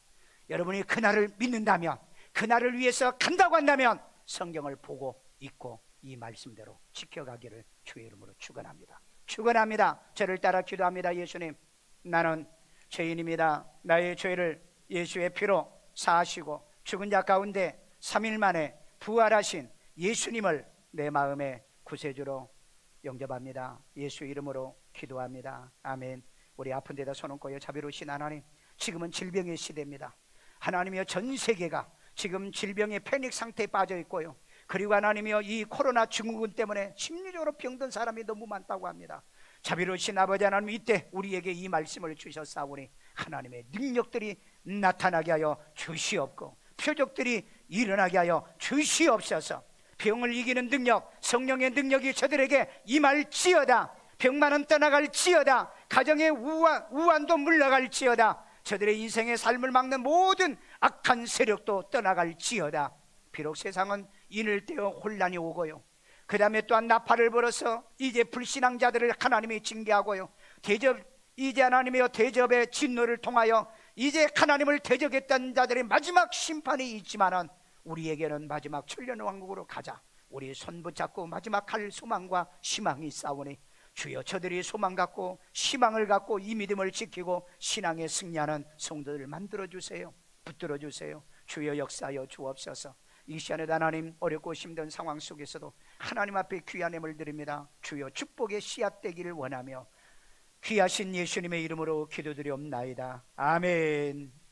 여러분이 그날을 믿는다면, 그날을 위해서 간다고 한다면 성경을 보고 읽고 이 말씀대로 지켜가기를 주의 이름으로 축원합니다. 축원합니다. 저를 따라 기도합니다. 예수님, 나는 죄인입니다. 나의 죄를 예수의 피로 사하시고 죽은 자 가운데 3일 만에 부활하신 예수님을 내 마음의 구세주로 영접합니다. 예수 이름으로 기도합니다. 아멘. 우리 아픈 데다 손 얹고요. 자비로우신 하나님, 지금은 질병의 시대입니다. 하나님이여, 전 세계가 지금 질병의 패닉 상태에 빠져 있고요. 그리고 하나님이여, 이 코로나 증후군 때문에 심리적으로 병든 사람이 너무 많다고 합니다. 자비로우신 아버지 하나님, 이때 우리에게 이 말씀을 주셨사오니 하나님의 능력들이 나타나게 하여 주시옵고 표적들이 일어나게 하여 주시옵소서. 병을 이기는 능력, 성령의 능력이 저들에게 임할지어다. 병만은 떠나갈지어다. 가정의 우환도 물러갈지어다. 저들의 인생의 삶을 막는 모든 악한 세력도 떠나갈지어다. 비록 세상은 인을 떼어 혼란이 오고요, 그 다음에 또한 나팔을 불어서 이제 불신앙자들을 하나님이 징계하고요, 이제 하나님이여 대접의 진노를 통하여 이제 하나님을 대적했던 자들의 마지막 심판이 있지만은 우리에게는 마지막 천년왕국으로 가자. 우리 손 붙잡고 마지막 갈 소망과 희망이 있사오니 주여, 저들이 소망 갖고 희망을 갖고 이 믿음을 지키고 신앙에 승리하는 성도들 만들어주세요. 붙들어주세요. 주여 역사하여 주옵소서. 이 시간에 하나님 어렵고 힘든 상황 속에서도 하나님 앞에 귀한 예물 드립니다. 주여 축복의 씨앗 되기를 원하며 귀하신 예수님의 이름으로 기도드리옵나이다. 아멘.